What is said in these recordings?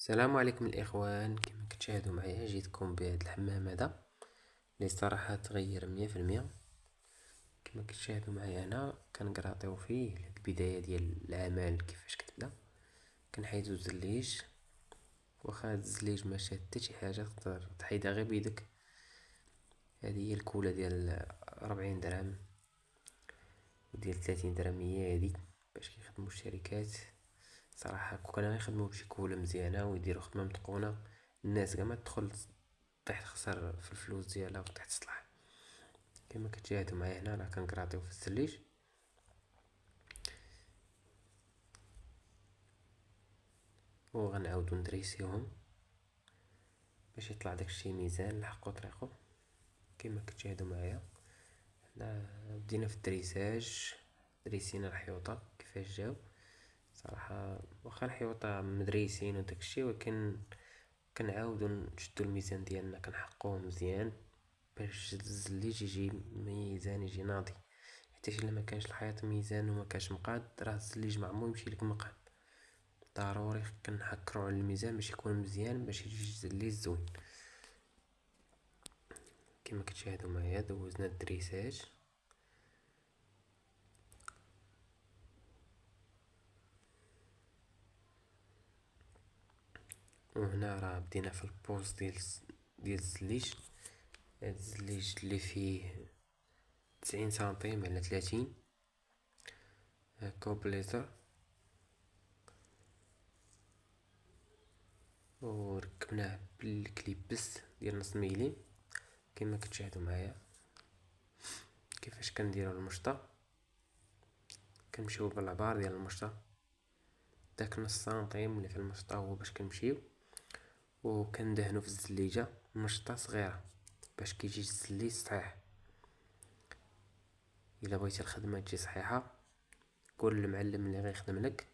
السلام عليكم الإخوان، كما كتشاهدوا معايا جيتكم بهذا الحمام هذا اللي صراحة تغير 100%. كما كتشاهدوا معايا هنا كنقراطيو فيه البداية ديال العمل كيفاش كتبدا. كنحيدو الزليج، واخا هاد الزليج ما شاد حتى شي حاجة تقدر تحيدها غير بيدك. هذه هي الكولة ديال 40 درهم وديال 30 درهم، هي هادي باش كيخدموا الشركات. صراحة كون كانوا يخدموا بشي كولة مزيانة ويديروا خدمة متقونة، الناس كاع ما تدخل طيح تخسر في الفلوس ديالها وطيح تصلح. كما كتشاهدوا معايا هنا راه كنقراطيو في الزليج، وغنعاودو ندريسيوهم باش يطلع داكشي ميزان لحقو طريقو. كما كتشاهدوا معايا هنا بدينا في الدريساج، دريسينا الحيوطة كيفاش جاو. صراحة واخا الحيوطة مدريسين وداكشي، ولكن كنعاودو نشدو الميزان ديالنا كنحقوه مزيان باش الزليج يجي ميزان، يجي ناضي. حتى الا ما كانش الحيط ميزان وما كانش مقاد، راه الزليج معمو يمشي لك مقاد. ضروري كنحكرو على الميزان باش يكون مزيان باش يجي الزليج زوين. كما كتشاهدوا معايا دوزنا الدريساج، وهنا راه بدينا في البوز ديال الزليج. هاد الزليج اللي فيه 90 سنتيم على 30 كوبليتر، وركبناه بالكليبس ديال نص ميلي. كما كتشاهدوا معايا كيفاش كنديروا المشطة، كنمشيو بالعبار ديال المشطة، داك نص سنتيم اللي في المشطة هو باش كنمشيو، وكندهنو في الزليجة مشطة صغيرة باش كيجي الزليج صحيح. الا بغيتي الخدمة تجي صحيحة، قول المعلم اللي غيخدم لك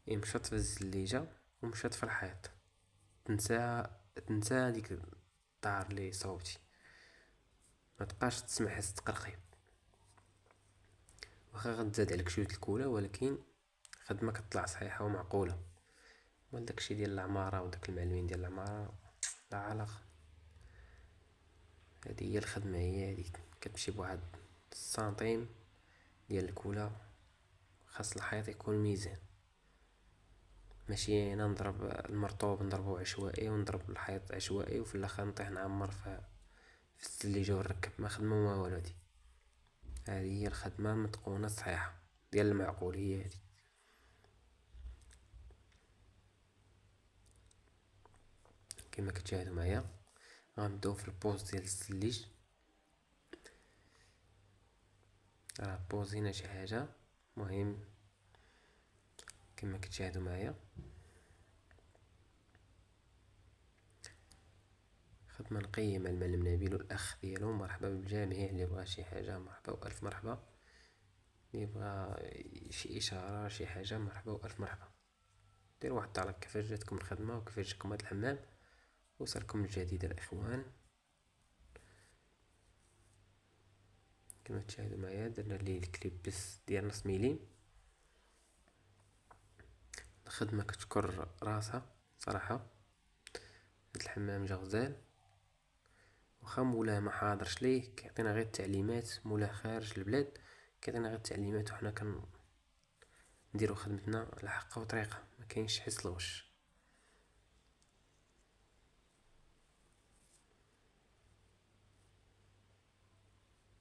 يمشط في الزليجة ومشط في الحيط، تنسى ديك الدار اللي صوبتي، ما تبقاش تسمع حس التقرقيب. واخا غتزاد عليك شويه الكولا، ولكن خدمه كتطلع صحيحه ومعقوله. مال داكشي ديال العماره وداك المعلمين ديال العماره لا علاقه. هذه هي الخدمه، هي هذه كتمشي بواحد السنتيم ديال الكولا. خاص الحيط يكون ميزان، ماشي انا نضرب المرطوب نضربو عشوائي ونضرب الحيط عشوائي وفي الاخر نطيح نعمر في الزليجه ونركب ما خدمه ما والو. هذه هي الخدمه المتقونه الصحيحه ديال المعقول، هي هذه. كما كتشاهدوا معايا غنبداو في البوز ديال الزليج. راه بوزينا شي حاجه مهم كما كتشاهدوا معايا. خدمه نقيمه المعلم نبيل والاخ ديالو، مرحبا بالجميع اللي بغى شي حاجه مرحبا والف مرحبا، اللي بغى شي اشاره شي حاجه مرحبا والف مرحبا. ديروا واحد التعليق كيفاش جاتكم الخدمه وكيفاش جاكم هذا الحمام، وصلكم الجديد الاخوان. كما تشاهدوا معايا درنا ليه الكليب بس ديال نص ميلي. الخدمه كتشكر راسها صراحه، هاد الحمام جا غزال. واخا مولاه ما حاضرش ليه كيعطينا غير التعليمات، مولاه خارج البلاد كيعطينا غير التعليمات وحنا نديرو خدمتنا على حق وطريقه، ما كاينش حس الغش.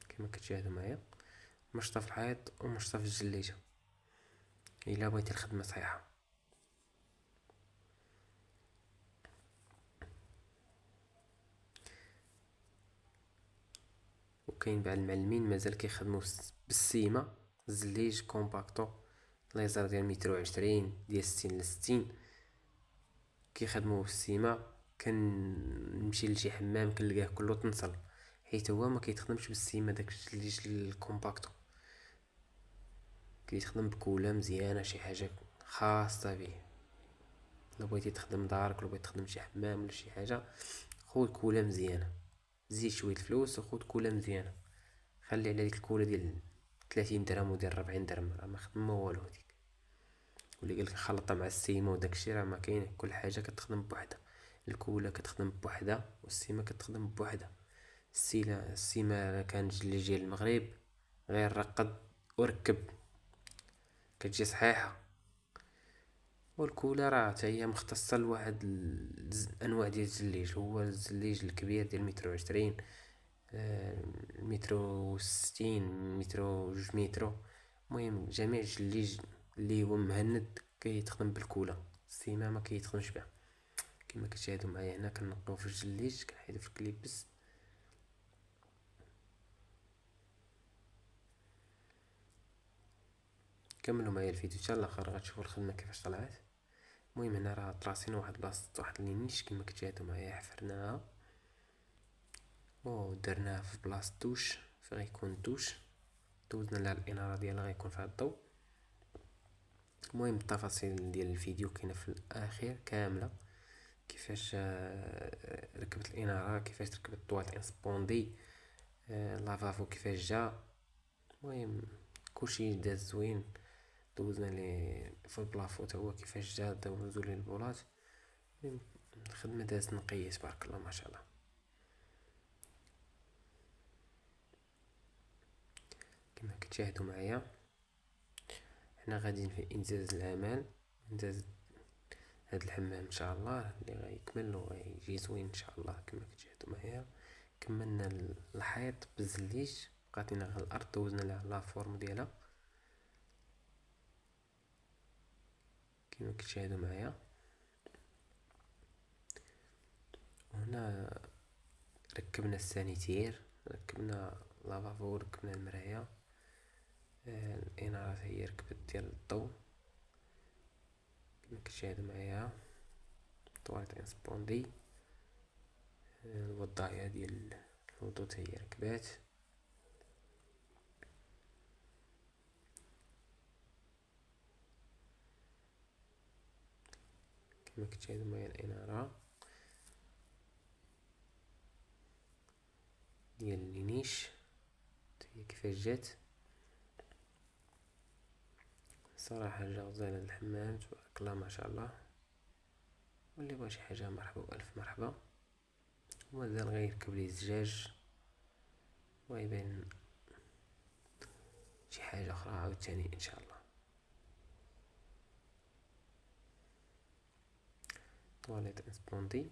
كما كتشاهدوا معايا مشطه في الحيط ومشطه في الجليجه الا بغيتي الخدمه صحيحه. وكاين بعض المعلمين مازال كيخدموا بالسيمه، الزليج كومباكتو ليزر ديال 120 ديال 60 ل 60 كيخدموا بالسيمه. كنمشي لشي حمام كنلقاه كله تنصل، حيت هو ما كيتخدمش بالسيمه داك الزليج الكومباكتو، كيتخدم بكولا مزيانه شي حاجه خاصه به. لو بغيتي تخدم دارك ولا بغيتي تخدم شي حمام ولا شي حاجه، خود كولا مزيانه، زيد شويه الفلوس وخود كولا مزيانه. خلي على ديك الكولا ديال 30 درهم وديال 40 درهم، راه ما خدمه والو هذيك. واللي قالك خلطها مع السيمة وداكشي راه ما كاين، كل حاجة كتخدم بوحدها. الكولا كتخدم بوحدها والسيمة كتخدم بوحدها. السيمة كانت اللي جاي المغرب غير رقد وركب كتجي صحيحة. والكولا راه حتى هي مختصة لواحد الانواع ديال الزليج، هو الزليج الكبير ديال متر و20، مترو و60، مترو جوج مترو. المهم جميع الزليج اللي هو مهند كيتخدم بالكولا، السيمة ما كيتخدمش بها. كما كتشاهدوا معايا هنا كنقيو في الزليج كنحيدو في الكليبس. كملوا معايا الفيديو حتى الاخر غتشوفوا الخدمه كيفاش طلعت. المهم هنا راه طراسينا واحد بلاصه واحد لينيش كما كتشاهدوا معايا، حفرناها ودرناها في بلاصه دوش فين غيكون الدوش، دوزنا لها الاناره ديالها غيكون فيها الضوء. المهم التفاصيل ديال الفيديو كاينه في الاخير كامله، كيفاش ركبت الاناره، كيفاش ركبت الطواليت انسبوندي، لافافو كيفاش جا. المهم كلشي داز زوين. دوزنا لي في البلافو تا هو كيفاش جا، دوزو لي البولات. الخدمه دازت نقيه تبارك الله ما شاء الله. كما كتشاهدوا معايا حنا غاديين في انجاز العمل، انجاز هاد الحمام ان شاء الله اللي غيكمل وغيجي زوين ان شاء الله. كما كتشاهدوا معايا كملنا الحيط بالزليج، بقاتينا غير الارض دوزنا لها لا فورم ديالها كما كتشاهدوا معايا. هنا ركبنا السانيتير، ركبنا لافافو، ركبنا المرايا، الانارة هي ركبت ديال الضوء كما كتشاهدوا معايا، طواليت انسبوندي، الوضعية ديال الوضوء هي ركبات. كما كتشاهدوا معايا الانارة ديال النيش هي كيفاش جات. صراحة جا غزال هاد الحمام تبارك الله ما شاء الله، واللي بغى شي حاجة مرحبا والف مرحبا. ومازال غيركب ليه الزجاج ويبان شي حاجة اخرى عاوتاني ان شاء الله. طواليت انسبوندي،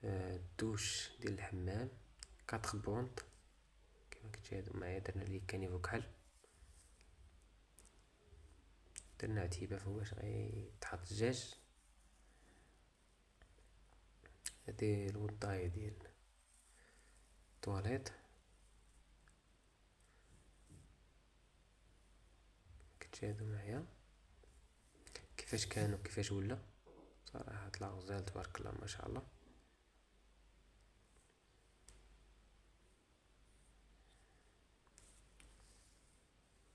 الدوش ديال الحمام، كاتخ بونط كما كتشاهدوا معايا، درنا ليه كانيفو كحل، درنا عتيبة فواش غيتحط الزجاج. هادي الوضاية ديال الطواليت كتشاهدوا معايا كيفاش كان وكيفاش ولا. صراحة طلع غزال تبارك الله ما شاء الله.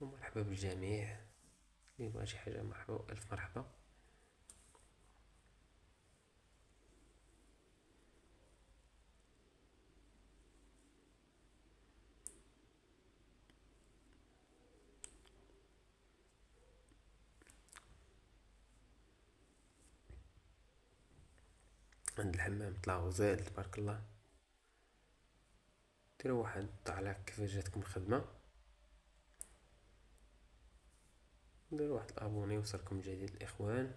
ومرحبا بالجميع، اللي بغى شي حاجة مرحبا والف مرحبا. عند الحمام طلع غزال تبارك الله. ديروا واحد التعليق كيفاش جاتكم الخدمة، ديروا واحد الابوني وصلكم جديد الاخوان.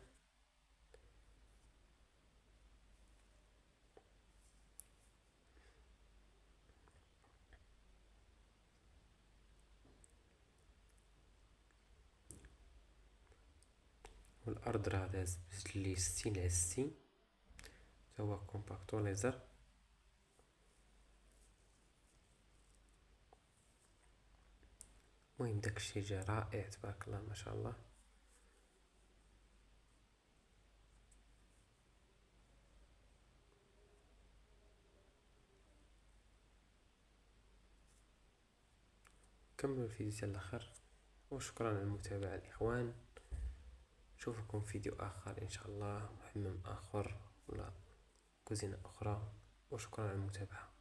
والارض راه داز لي 60 على 60 تا هو كومباكتور ليزر. المهم داكشي جا رائع تبارك الله ما شاء الله. كملوا الفيديو حتى الاخر، وشكرا على المتابعة الاخوان. نشوفكم في فيديو اخر ان شاء الله، حمام اخر ولا كوزينة اخرى، وشكرا على المتابعة.